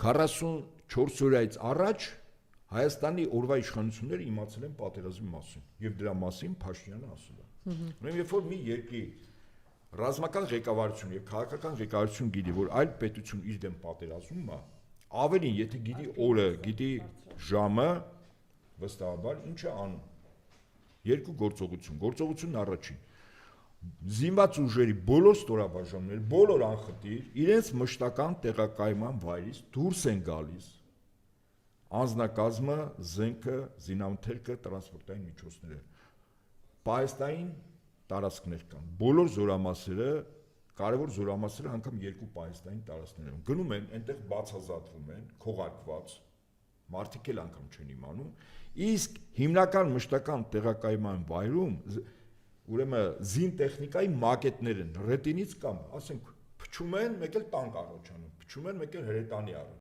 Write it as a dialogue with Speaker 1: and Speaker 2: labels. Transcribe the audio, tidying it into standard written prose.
Speaker 1: 44 օրից առաջ Հայաստանի օրվա իշխանությունները իմացել են պատերազմի մասին եւ դրա մասին Փաշինյանը ասել է։ Ուրեմն երբ որ մի երկրի ռազմական ղեկավարություն եւ քաղաքական ղեկավարություն գիտի, որ այլ պետություն իր դեմ պատերազմում է, ավելին եթե գիտի օրը, գիտի ժամը, վստահաբար ինչ է անում։ Երկու գործողությունն առաջին զինված ուժերի բոլոր ստորաբաժանումները, բոլոր անխտիր իրենց մշտական տեղակայման վայրից դուրս են գալիս անձնակազմը, զենքը, զինամթերքը, տրանսպորտային միջոցները։ Պահեստային տարածքներ կան։ Բոլոր զորամասերը, կարևոր զորամասերը անգամ երկու պահեստային տարածքներ են։ Գնում են, այնտեղ բացազատվում են, քողարկված, մարդիկ էլ անգամ չեն իմանում, իսկ հիմնական մշտական տեղակայման վայրում ուրեմն զին տեխնիկայի մակետներ են, ռետինից կամ, ասենք, փչում են, մեկ էլ տանկ առաջանում, փչում են, մեկ էլ հրետանի առաջանում։